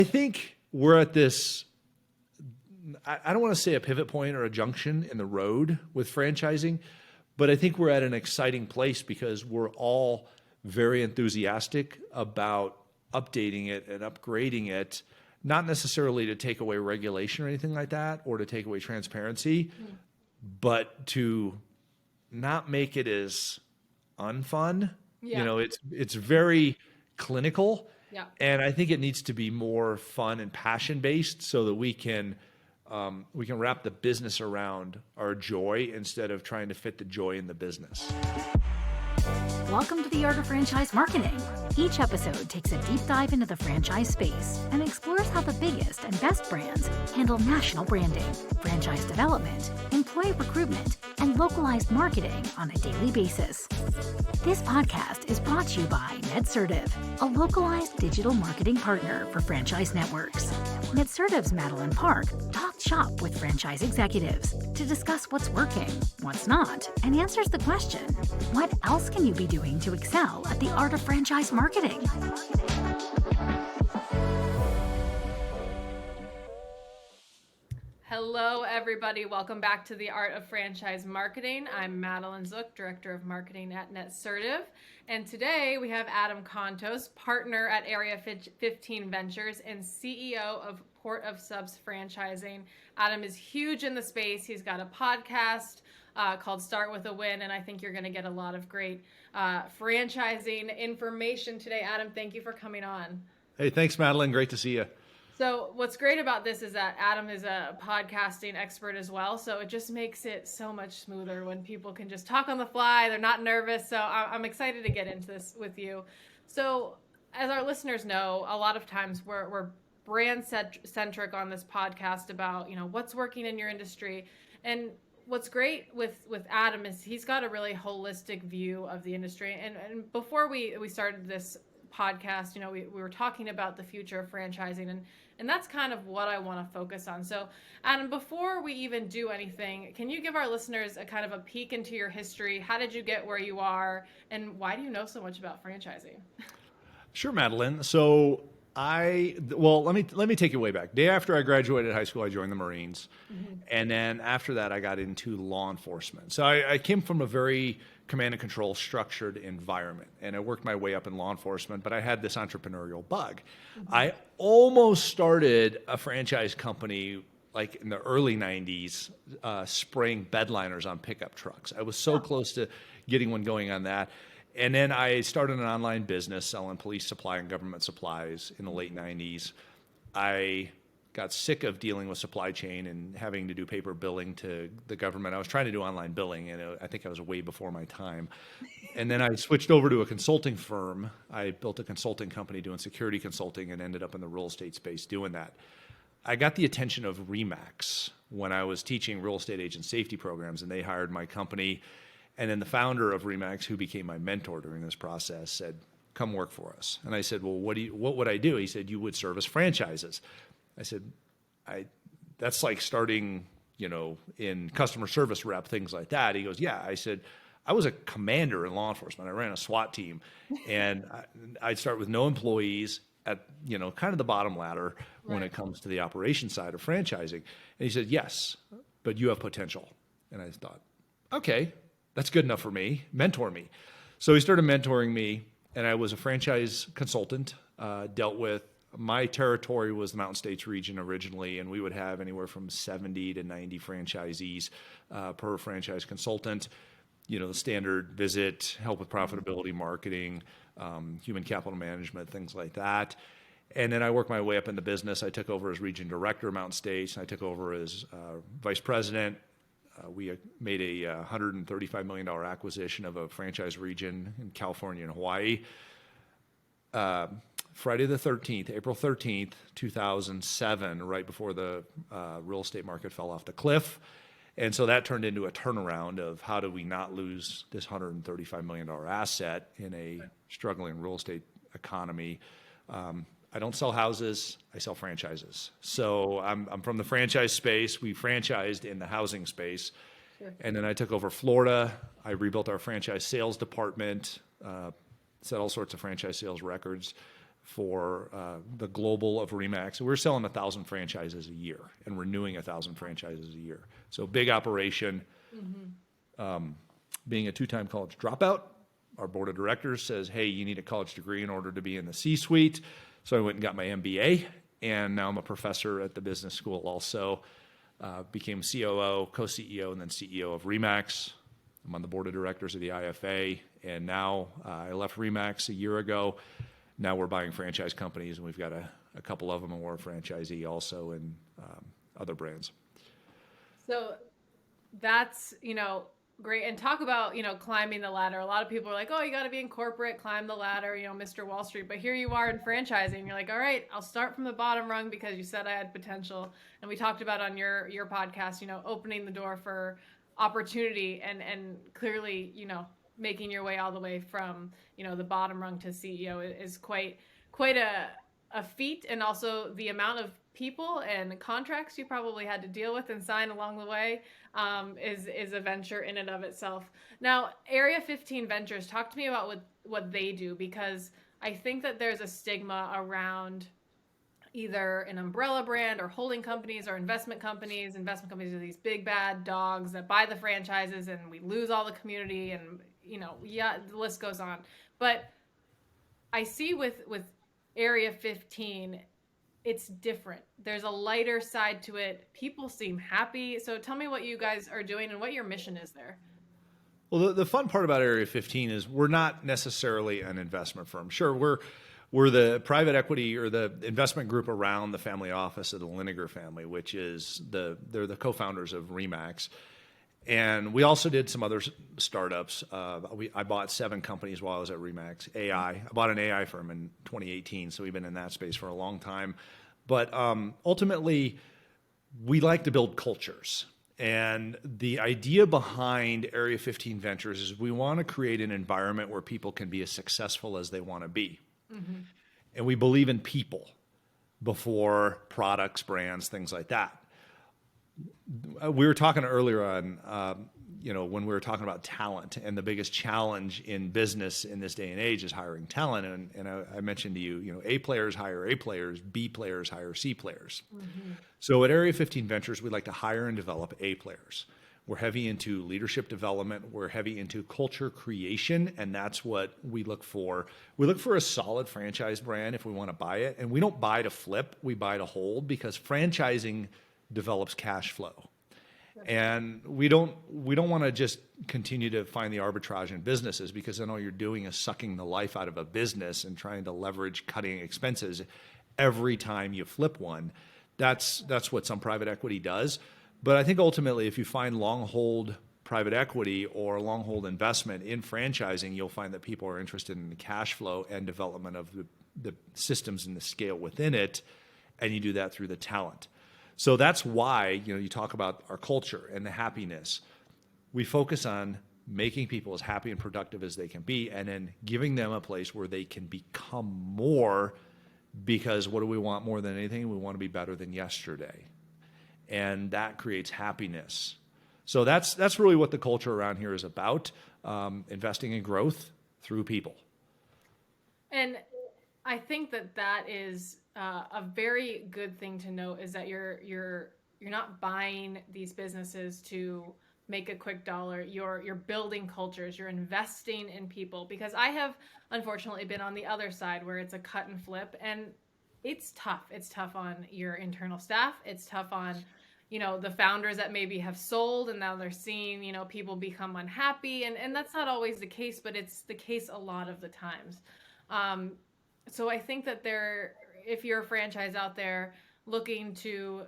I think we're at this, I don't want to say a pivot point or a junction in the road with franchising, but I think we're at an exciting place because we're all very enthusiastic about updating it and upgrading it, not necessarily to take away regulation or anything like that, or to take away transparency, but to not make it as unfun. Yeah. It's very clinical. Yeah. And I think it needs to be more fun and passion based so that we can wrap the business around our joy instead of trying to fit the joy in the business. Welcome to the Art of Franchise Marketing. Each episode takes a deep dive into the franchise space and explores how the biggest and best brands handle national branding, franchise development, employee recruitment, and localized marketing on a daily basis. This podcast is brought to you by NetCertive, a localized digital marketing partner for franchise networks. NetCertive's Madeleine Park talks shop with franchise executives to discuss what's working, what's not, and answers the question, what else can you be doing to excel at the art of franchise marketing? Hello, everybody. Welcome back to the Art of Franchise Marketing. I'm Madeleine Zook, Director of Marketing at NetCertive. And today we have Adam Contos, partner at Area 15 Ventures and CEO of Port of Subs Franchising. Adam is huge in the space. He's got a podcast called Start With a Win, and I think you're going to get a lot of great franchising information today. Adam, thank you for coming on. Hey, thanks, Madeleine. Great to see you. So what's great about this is that Adam is a podcasting expert as well. So it just makes it so much smoother when people can just talk on the fly. They're not nervous. So I'm excited to get into this with you. So as our listeners know, a lot of times we're brand centric on this podcast about, what's working in your industry. And what's great with Adam is he's got a really holistic view of the industry. And before we started this podcast, we were talking about the future of franchising, and that's kind of what I want to focus on. So Adam, before we even do anything, can you give our listeners a kind of a peek into your history? How did you get where you are, and why do you know so much about franchising? Sure, Madeleine. So let me take you way back. Day after I graduated high school, I joined the Marines. Mm-hmm. And then after that, I got into law enforcement. So I came from a very command and control structured environment, and I worked my way up in law enforcement, but I had this entrepreneurial bug. Mm-hmm. I almost started a franchise company like in the early 90s, spraying bedliners on pickup trucks. I was so close to getting one going on that. And then I started an online business selling police supply and government supplies in the late 90s. I got sick of dealing with supply chain and having to do paper billing to the government. I was trying to do online billing, and I think I was way before my time. And then I switched over to a consulting firm. I built a consulting company doing security consulting and ended up in the real estate space doing that. I got the attention of RE/MAX when I was teaching real estate agent safety programs, and they hired my company. And then the founder of RE/MAX, who became my mentor during this process, said, "Come work for us." And I said, "Well, what would I do?" He said, "You would service franchises." I said, "That's like starting, in customer service rep, things like that." He goes, "Yeah." I said, "I was a commander in law enforcement. I ran a SWAT team, and I'd start with no employees at, kind of the bottom ladder when it comes to the operation side of franchising." And he said, "Yes, but you have potential." And I thought, okay, that's good enough for me. Mentor me. So he started mentoring me, and I was a franchise consultant, dealt with, my territory was the Mountain States region originally, and we would have anywhere from 70 to 90 franchisees per franchise consultant. The standard visit, help with profitability, marketing, human capital management, things like that. And then I worked my way up in the business. I took over as region director of Mountain States, and I took over as vice president. We made a $135 million acquisition of a franchise region in California and Hawaii. Friday the 13th, April 13th, 2007, right before the real estate market fell off the cliff. And so that turned into a turnaround of how do we not lose this $135 million asset in a struggling real estate economy. I don't sell houses, I sell franchises. So I'm from the franchise space. We franchised in the housing space. Sure. And then I took over Florida. I rebuilt our franchise sales department, set all sorts of franchise sales records. for the global of Remax. We're selling 1,000 franchises a year and renewing 1,000 franchises a year. So big operation. Being a 2-time college dropout, our board of directors says, hey, you need a college degree in order to be in the C-suite. So I went and got my MBA, and now I'm a professor at the business school also. Became COO, co-CEO, and then CEO of Remax. I'm on the board of directors of the IFA, and now I left Remax a year ago. Now we're buying franchise companies, and we've got a couple of them, and we're a franchisee also in other brands. So that's, great. And talk about, climbing the ladder. A lot of people are like, oh, you got to be in corporate, climb the ladder, Mr. Wall Street. But here you are in franchising. You're like, all right, I'll start from the bottom rung because you said I had potential. And we talked about on your podcast, opening the door for opportunity and clearly, making your way all the way from, the bottom rung to CEO is quite a feat. And also the amount of people and contracts you probably had to deal with and sign along the way is a venture in and of itself. Now, Area 15 Ventures, talk to me about what they do, because I think that there's a stigma around either an umbrella brand or holding companies or investment companies. Investment companies are these big bad dogs that buy the franchises and we lose all the community and, the list goes on. But I see with Area 15, it's different. There's a lighter side to it. People seem happy. So tell me what you guys are doing and what your mission is there. Well, the fun part about Area 15 is we're not necessarily an investment firm. Sure, we're the private equity or the investment group around the family office of the Linegar family, which is they're the co-founders of Remax. And we also did some other startups. I bought 7 companies while I was at Remax. I bought an AI firm in 2018, so we've been in that space for a long time. But ultimately, we like to build cultures. And the idea behind Area 15 Ventures is we want to create an environment where people can be as successful as they want to be. Mm-hmm. And we believe in people before products, brands, things like that. We were talking earlier on, when we were talking about talent, and the biggest challenge in business in this day and age is hiring talent. And I mentioned to you, A players hire A players, B players hire C players. Mm-hmm. So at Area 15 Ventures, we like to hire and develop A players. We're heavy into leadership development. We're heavy into culture creation, and that's what we look for. We look for a solid franchise brand if we want to buy it, and we don't buy to flip. We buy to hold, because franchising develops cash flow. And we don't want to just continue to find the arbitrage in businesses, because then all you're doing is sucking the life out of a business and trying to leverage cutting expenses every time you flip one. That's what some private equity does. But I think ultimately, if you find long hold private equity or long hold investment in franchising, you'll find that people are interested in the cash flow and development of the systems and the scale within it. And you do that through the talent. So that's why, you talk about our culture and the happiness. We focus on making people as happy and productive as they can be, and then giving them a place where they can become more, because what do we want more than anything? We want to be better than yesterday. And that creates happiness. So that's really what the culture around here is about, investing in growth through people. And I think that is a very good thing to note, is that you're not buying these businesses to make a quick dollar. You're building cultures. You're investing in people. Because I have unfortunately been on the other side where it's a cut and flip, and it's tough. It's tough on your internal staff. It's tough on the founders that maybe have sold and now they're seeing people become unhappy, and that's not always the case, but it's the case a lot of the times. So I think that if you're a franchise out there looking to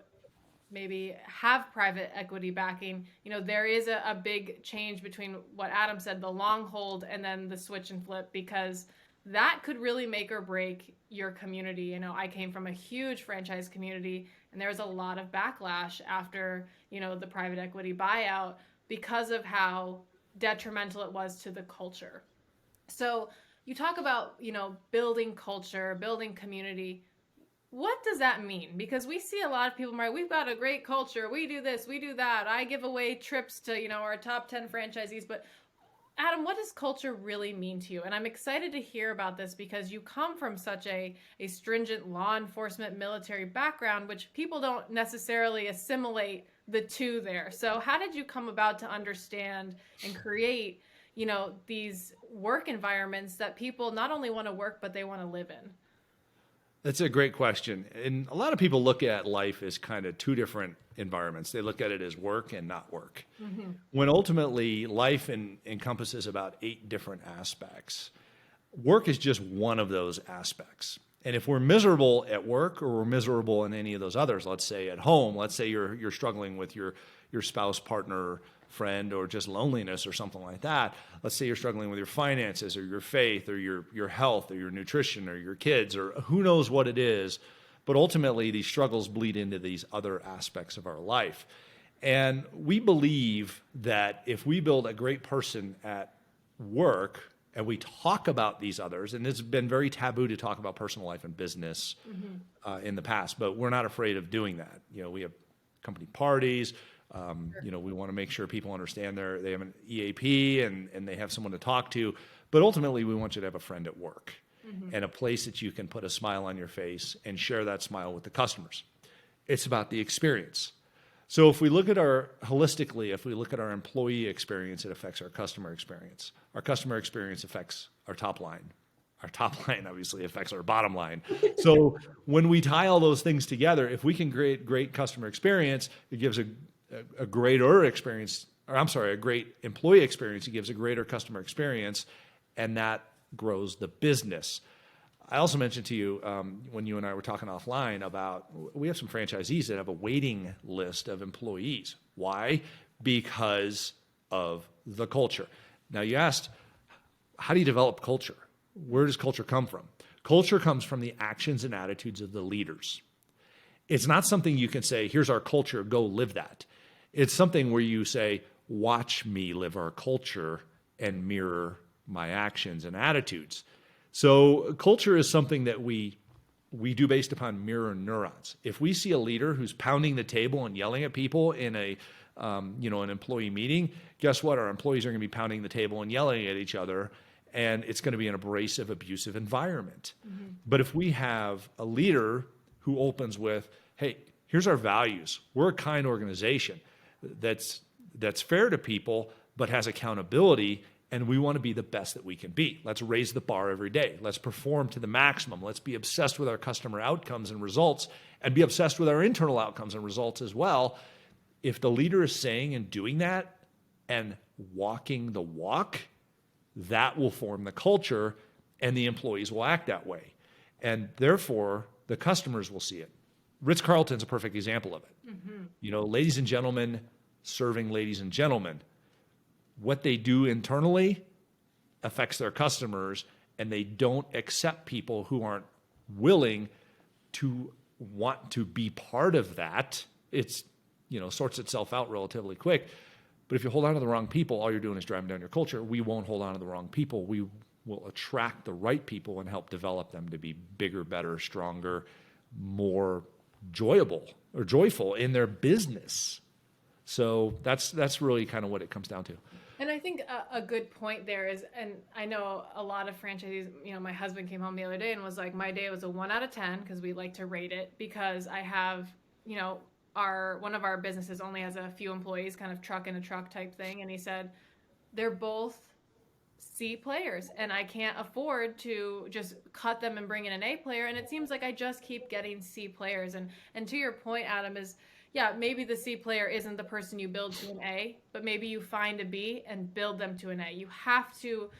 maybe have private equity backing, there is a big change between what Adam said, the long hold, and then the switch and flip, because that could really make or break your community. I came from a huge franchise community, and there was a lot of backlash after, the private equity buyout, because of how detrimental it was to the culture. So you talk about, building culture, building community. What does that mean? Because we see a lot of people, right? We've got a great culture. We do this, we do that. I give away trips to, our top 10 franchisees. But Adam, what does culture really mean to you? And I'm excited to hear about this because you come from such a stringent law enforcement military background, which people don't necessarily assimilate the two there. So how did you come about to understand and create, these work environments that people not only want to work, but they want to live in? That's a great question. And a lot of people look at life as kind of two different environments. They look at it as work and not work. When ultimately life encompasses about 8 different aspects. Work is just one of those aspects. And if we're miserable at work or we're miserable in any of those others, let's say at home, let's say you're struggling with your spouse, partner, friend, or just loneliness or something like that. Let's say you're struggling with your finances or your faith or your health or your nutrition or your kids or who knows what it is. But ultimately, these struggles bleed into these other aspects of our life. And we believe that if we build a great person at work and we talk about these others, and it's been very taboo to talk about personal life and business in the past, but we're not afraid of doing that. We have company parties. We want to make sure people understand they have an EAP and they have someone to talk to. But ultimately, we want you to have a friend at work and a place that you can put a smile on your face and share that smile with the customers. It's about the experience. So if we look at if we look at our employee experience, it affects our customer experience. Our customer experience affects our top line. Our top line obviously affects our bottom line. So when we tie all those things together, if we can create great customer experience, it gives a greater experience, a great employee experience, it gives a greater customer experience, and that grows the business. I also mentioned to you when you and I were talking offline about we have some franchisees that have a waiting list of employees. Why? Because of the culture. Now you asked, how do you develop culture? Where does culture come from? Culture comes from the actions and attitudes of the leaders. It's not something you can say, here's our culture, go live that. It's something where you say, watch me live our culture and mirror my actions and attitudes. So culture is something that we do based upon mirror neurons. If we see a leader who's pounding the table and yelling at people in an employee meeting, guess what? Our employees are going to be pounding the table and yelling at each other, and it's going to be an abrasive, abusive environment. But if we have a leader who opens with, hey, here's our values. We're a kind organization that's fair to people, but has accountability, and we want to be the best that we can be. Let's raise the bar every day. Let's perform to the maximum. Let's be obsessed with our customer outcomes and results, and be obsessed with our internal outcomes and results as well. If the leader is saying and doing that and walking the walk, that will form the culture, and the employees will act that way. And therefore, the customers will see it. Ritz-Carlton's a perfect example of it. Ladies and gentlemen serving ladies and gentlemen. What they do internally affects their customers, and they don't accept people who aren't willing to want to be part of that. It's, sorts itself out relatively quick. But if you hold on to the wrong people, all you're doing is driving down your culture. We won't hold on to the wrong people. We will attract the right people and help develop them to be bigger, better, stronger, more joyful in their business. So that's really kind of what it comes down to. And I think a good point there is, and I know a lot of franchisees, my husband came home the other day and was like, my day was a 1 out of 10 because we like to rate it because I have, one of our businesses only has a few employees, kind of truck in a truck type thing. And he said, they're both C players and I can't afford to just cut them and bring in an A player. And it seems like I just keep getting C players. And to your point, Adam, is maybe the C player isn't the person you build to an A, but maybe you find a B and build them to an A. You have to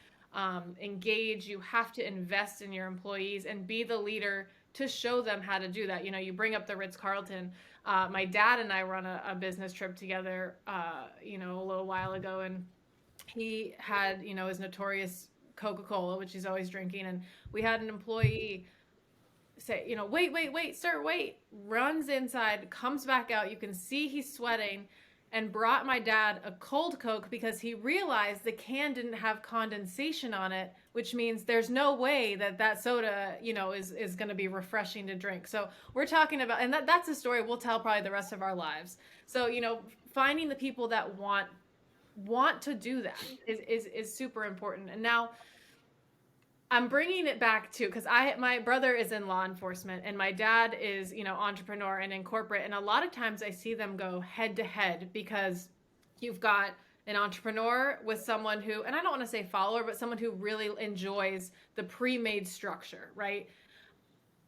engage, you have to invest in your employees and be the leader to show them how to do that. You bring up the Ritz-Carlton. My dad and I run a business trip together, a little while ago, and he had, his notorious Coca-Cola, which he's always drinking, and we had an employee say, wait, sir, wait, runs inside, comes back out. You can see he's sweating and brought my dad a cold Coke because he realized the can didn't have condensation on it, which means there's no way that soda, is going to be refreshing to drink. So we're talking about, and that's a story we'll tell probably the rest of our lives. So, finding the people that want want to do that is super important. And now I'm bringing it back to, because my brother is in law enforcement and my dad is, entrepreneur and in corporate. And a lot of times I see them go head to head because you've got an entrepreneur with someone who, and I don't want to say follower, but someone who really enjoys the pre-made structure, right?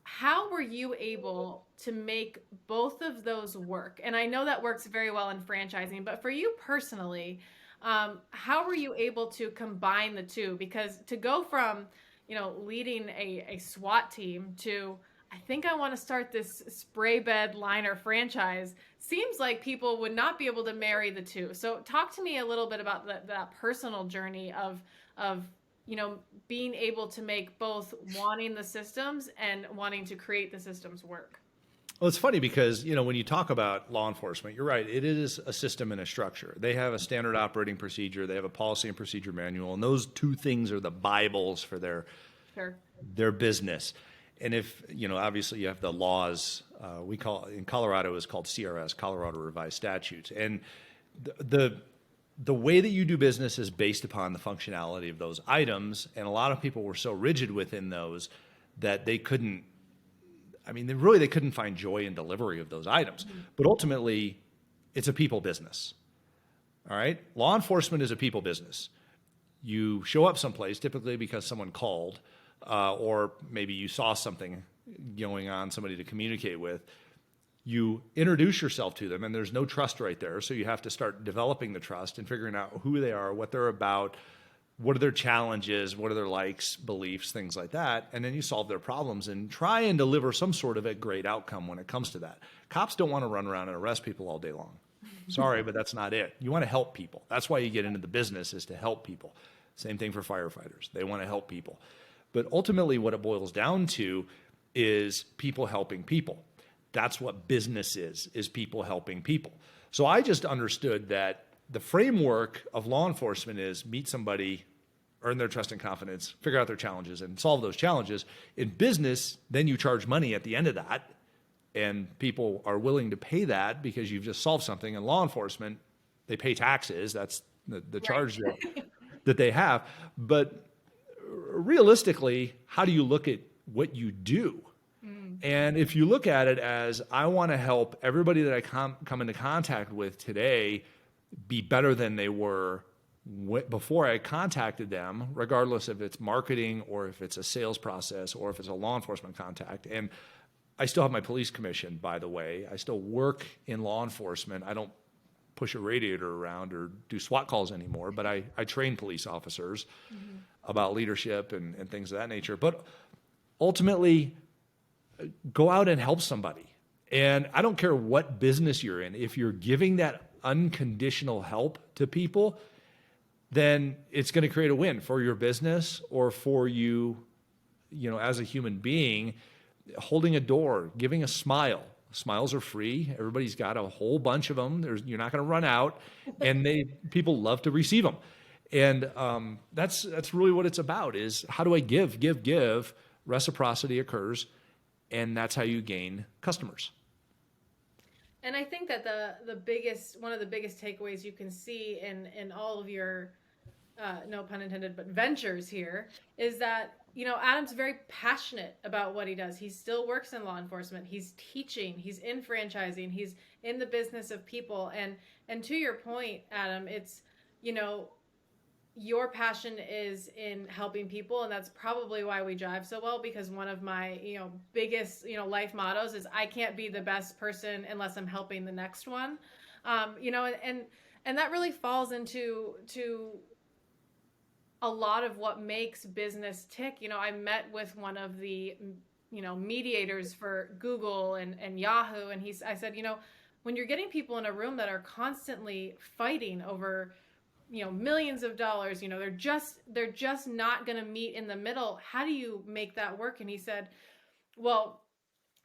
How were you able to make both of those work? And I know that works very well in franchising, but for you personally, how were you able to combine the two? Because to go from, leading a SWAT team to, I think I want to start this spray bed liner franchise, seems like people would not be able to marry the two. So talk to me a little bit about that personal journey of being able to make both wanting the systems and wanting to create the systems work. Well, it's funny because, when you talk about law enforcement, you're right. It is a system and a structure. They have a standard operating procedure. They have a policy and procedure manual. And those two things are the Bibles for their business. And if, obviously you have the laws, we call in Colorado is called CRS, Colorado Revised Statutes. And the way that you do business is based upon the functionality of those items. And a lot of people were so rigid within those that they couldn't find joy in delivery of those items. Mm-hmm. But ultimately, it's a people business. All right? Law enforcement is a people business. You show up someplace, typically because someone called, or maybe you saw something going on, somebody to communicate with. You introduce yourself to them, and there's no trust right there. So you have to start developing the trust and figuring out who they are, what they're about, what are their challenges, what are their likes, beliefs, things like that. And then you solve their problems and try and deliver some sort of a great outcome when it comes to that. Cops don't want to run around and arrest people all day long. Sorry, but that's not it. You want to help people. That's why you get into the business, is to help people. Same thing for firefighters. They want to help people. But ultimately what it boils down to is people helping people. That's what business is people helping people. So I just understood that the framework of law enforcement is meet somebody, earn their trust and confidence, figure out their challenges, and solve those challenges. In business, then you charge money at the end of that, and people are willing to pay that because you've just solved something. In law enforcement, they pay taxes. That's the charge that they have. But realistically, how do you look at what you do? And if you look at it as, I want to help everybody that I come into contact with today be better than they were before I contacted them, regardless if it's marketing or if it's a sales process or if it's a law enforcement contact. And I still have my police commission, by the way. I still work in law enforcement. I don't push a radiator around or do SWAT calls anymore, but I train police officers about leadership and things of that nature. But ultimately, go out and help somebody. And I don't care what business you're in. If you're giving that unconditional help to people, then it's going to create a win for your business or for you, as a human being. Holding a door, giving a smile. Smiles are free. Everybody's got a whole bunch of them. You're not going to run out, and people love to receive them. And that's really what it's about, is how do I give? Reciprocity occurs, and that's how you gain customers. And I think that one of the biggest takeaways you can see in all of your, no pun intended, but ventures here, is that, Adam's very passionate about what he does. He still works in law enforcement. He's teaching, he's in franchising, he's in the business of people. And to your point, Adam, it's, your passion is in helping people, and that's probably why we jive so well, because one of my biggest life mottos is, I can't be the best person unless I'm helping the next one. And that really falls into a lot of what makes business tick. I met with one of the mediators for Google and Yahoo, and I said, when you're getting people in a room that are constantly fighting over millions of dollars, they're just not going to meet in the middle. How do you make that work? And he said, well,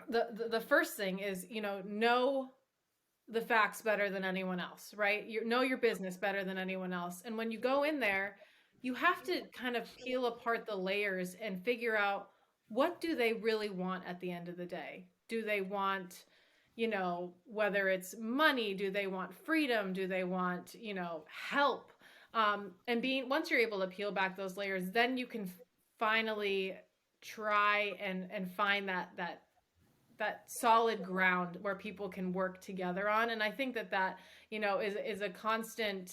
the first thing is, know the facts better than anyone else, right? Know your business better than anyone else. And when you go in there, you have to kind of peel apart the layers and figure out, what do they really want at the end of the day? Do they want, whether it's money, do they want freedom? Do they want, help? And once you're able to peel back those layers, then you can finally try and find that solid ground where people can work together on. And I think that is a constant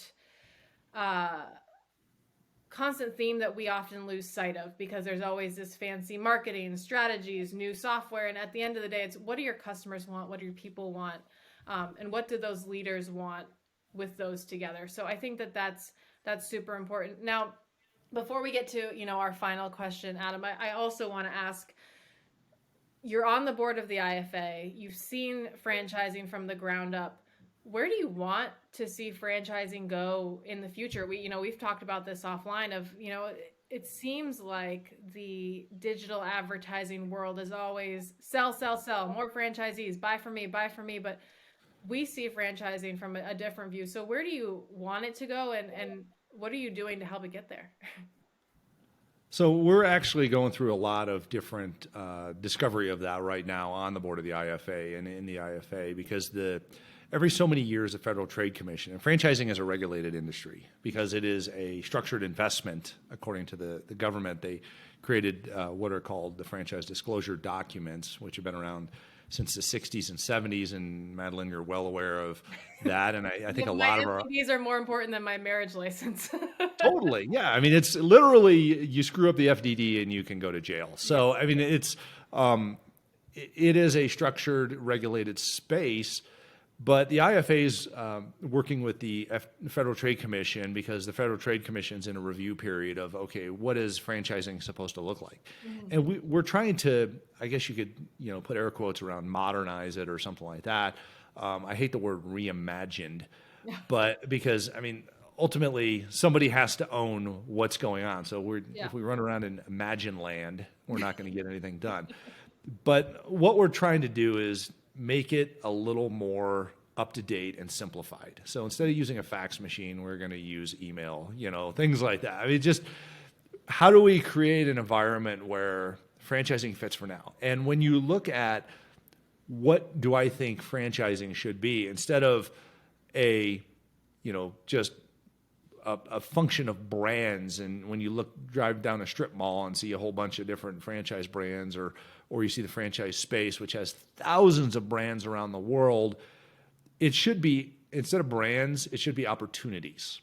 theme that we often lose sight of, because there's always this fancy marketing strategies, new software. And at the end of the day, it's what do your customers want? What do your people want? And what do those leaders want with those together? So I think that's super important. Now, before we get to, our final question, Adam, I also want to ask, you're on the board of the IFA. You've seen franchising from the ground up. Where do you want to see franchising go in the future? We've talked about this offline of, it seems like the digital advertising world is always sell, more franchisees, buy from me. But we see franchising from a different view. So where do you want it to go, and what are you doing to help it get there? So we're actually going through a lot of different discovery of that right now on the board of the IFA and in the IFA, because every so many years, the Federal Trade Commission, and franchising is a regulated industry because it is a structured investment, according to the government. They created what are called the franchise disclosure documents, which have been around since the 60s and 70s. And Madeleine, you're well aware of that. And I think a lot of these are more important than my marriage license. Totally. Yeah. I mean, it's literally, you screw up the FDD and you can go to jail. So, I mean, it is a structured, regulated space. But the IFA is working with the Federal Trade Commission, because the Federal Trade Commission is in a review period of, okay, what is franchising supposed to look like? Mm-hmm. And we're trying to, I guess you could, put air quotes around modernize it or something like that. I hate the word reimagined, but because, I mean, ultimately somebody has to own what's going on. So if we run around in Imagine Land, we're not going to get anything done. But what we're trying to do is make it a little more up to date and simplified. So instead of using a fax machine, we're going to use email, things like that. I mean, just how do we create an environment where franchising fits for now? And when you look at what do I think franchising should be, instead of just a function of brands, and when you drive down a strip mall and see a whole bunch of different franchise brands, or you see the franchise space, which has thousands of brands around the world, it should be, instead of brands, it should be opportunities.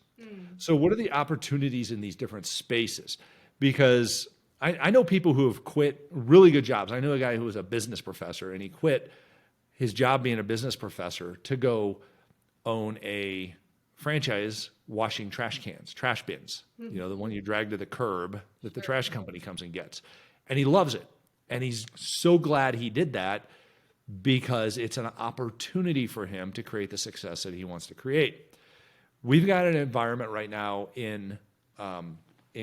So what are the opportunities in these different spaces? Because I know people who have quit really good jobs. I know a guy who was a business professor, and he quit his job being a business professor to go own a franchise washing trash bins, the one you drag to the curb that the trash company comes and gets. And he loves it. And he's so glad he did that, because it's an opportunity for him to create the success that he wants to create. We've got an environment right now in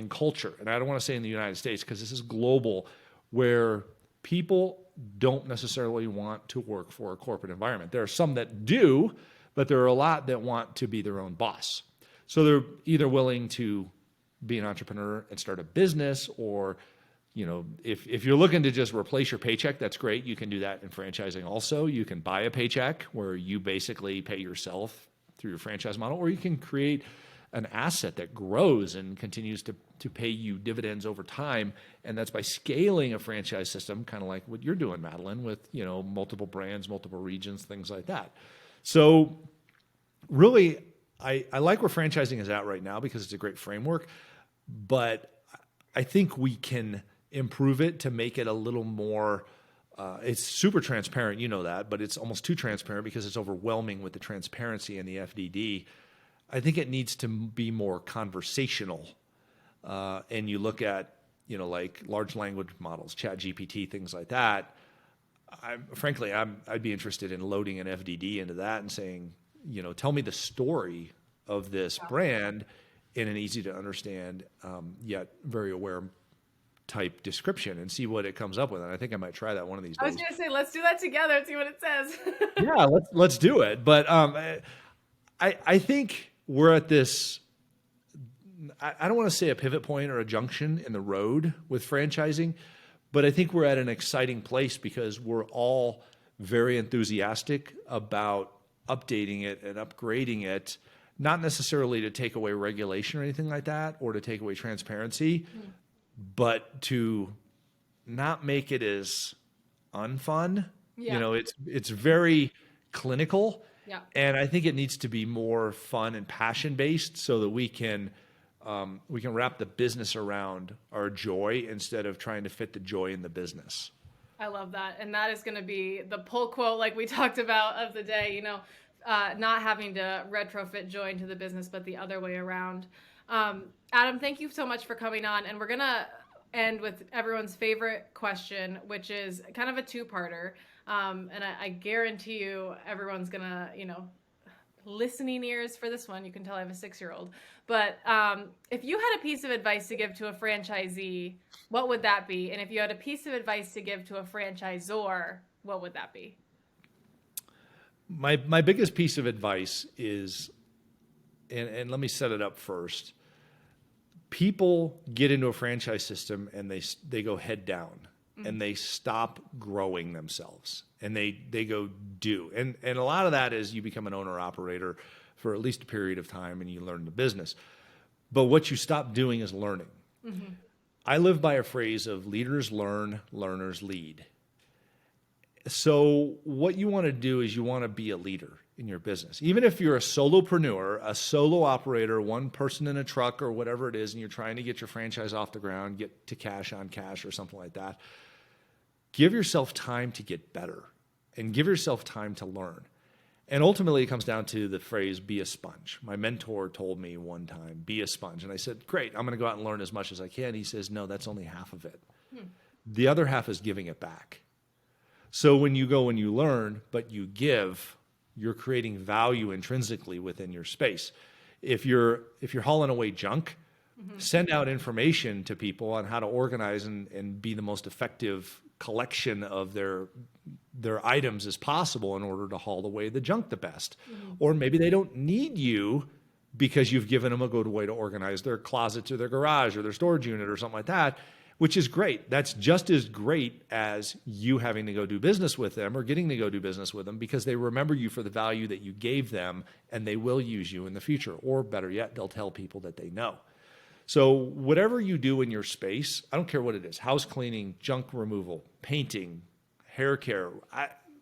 culture, and I don't want to say in the United States because this is global, where people don't necessarily want to work for a corporate environment. There are some that do, but there are a lot that want to be their own boss. So they're either willing to be an entrepreneur and start a business, or if you're looking to just replace your paycheck, that's great. You can do that in franchising also. You can buy a paycheck where you basically pay yourself through your franchise model, or you can create an asset that grows and continues to pay you dividends over time. And that's by scaling a franchise system, kind of like what you're doing, Madeleine, with multiple brands, multiple regions, things like that. So really, I like where franchising is at right now, because it's a great framework, but I think we can improve it to make it a little more, it's super transparent, that, but it's almost too transparent because it's overwhelming with the transparency and the FDD. I think it needs to be more conversational. And you look at, like large language models, ChatGPT, things like that. I'd be interested in loading an FDD into that and saying, tell me the story of this brand in an easy to understand, yet very aware type description, and see what it comes up with. And I think I might try that one of these days. I was going to say, let's do that together and see what it says. Yeah, let's do it. But I think we're at this, I don't want to say a pivot point or a junction in the road with franchising, but I think we're at an exciting place, because we're all very enthusiastic about updating it and upgrading it, not necessarily to take away regulation or anything like that, or to take away transparency, but to not make it as unfun. Yeah. You know, it's very clinical. Yeah. And I think it needs to be more fun and passion based so that we can wrap the business around our joy instead of trying to fit the joy in the business. I love that. And that is going to be the pull quote, like we talked about, of the day, you know, not having to retrofit joy into the business, but the other way around. Adam, thank you so much for coming on. And we're going to end with everyone's favorite question, which is kind of a two-parter. And I guarantee you everyone's going to, you know, listening ears for this one. You can tell I have a 6-year-old. But if you had a piece of advice to give to a franchisee, what would that be? And if you had a piece of advice to give to a franchisor, what would that be? My biggest piece of advice is, and let me set it up first. People get into a franchise system and they go head down and they stop growing themselves and they go do. And a lot of that is you become an owner operator for at least a period of time and you learn the business. But what you stop doing is learning. Mm-hmm. I live by a phrase of leaders learn, learners lead. So what you want to do is you want to be a leader in your business. Even if you're a solopreneur, a solo operator, one person in a truck or whatever it is, and you're trying to get your franchise off the ground, get to cash on cash or something like that, give yourself time to get better and give yourself time to learn. And ultimately, it comes down to the phrase, be a sponge. My mentor told me one time, be a sponge. And I said, great, I'm going to go out and learn as much as I can. He says, no, that's only half of it. The other half is giving it back. So when you go and you learn, but you give, you're creating value intrinsically within your space. If you're hauling away junk, send out information to people on how to organize and be the most effective collection of their items as possible in order to haul away the junk the best. Or maybe they don't need you because you've given them a good way to organize their closets or their garage or their storage unit or something like that, which is great. That's just as great as you having to go do business with them or getting to go do business with them because they remember you for the value that you gave them and they will use you in the future. Or better yet, they'll tell people that they know. So whatever you do in your space, I don't care what it is, house cleaning, junk removal, painting, hair care,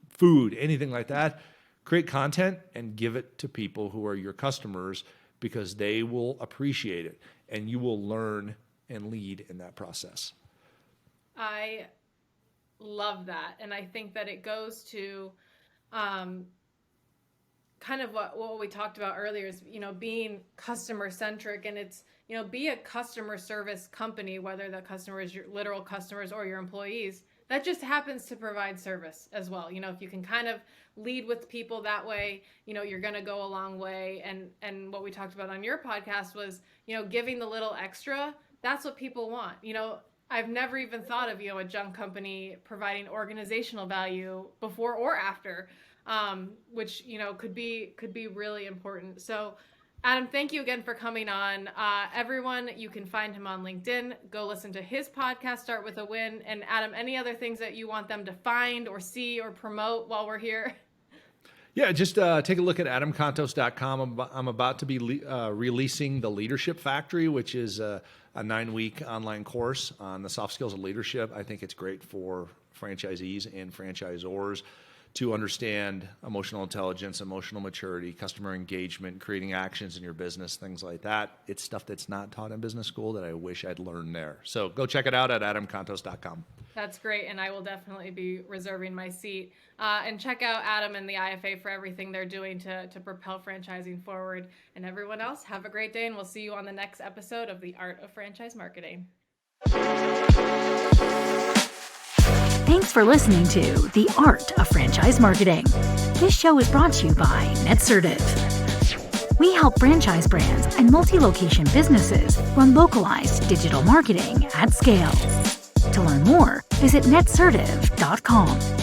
food, anything like that, create content and give it to people who are your customers because they will appreciate it and you will learn and lead in that process. I love that. And I think that it goes to kind of what we talked about earlier is, you know, being customer centric, and it's, you know, be a customer service company, whether the customer is your literal customers or your employees, that just happens to provide service as well. You know, if you can kind of lead with people that way, you know, you're going to go a long way. And what we talked about on your podcast was, you know, giving the little extra. That's what people want. You know, I've never even thought of, you know, a junk company providing organizational value before or after, which, you know, could be really important. So Adam, thank you again for coming on. Everyone, you can find him on LinkedIn. Go listen to his podcast, Start With a Win. And Adam, any other things that you want them to find or see or promote while we're here? Yeah, just take a look at adamcontos.com. I'm about to be releasing The Leadership Factory, which is a 9-week online course on the soft skills of leadership. I think it's great for franchisees and franchisors to understand emotional intelligence, emotional maturity, customer engagement, creating actions in your business, things like that. It's stuff that's not taught in business school that I wish I'd learned there. So go check it out at adamcontos.com. That's great, and I will definitely be reserving my seat. And check out Adam and the IFA for everything they're doing to propel franchising forward. And everyone else, have a great day, and we'll see you on the next episode of The Art of Franchise Marketing. Thanks for listening to The Art of Franchise Marketing. This show is brought to you by NetCertive. We help franchise brands and multi-location businesses run localized digital marketing at scale. To learn more, visit netcertive.com.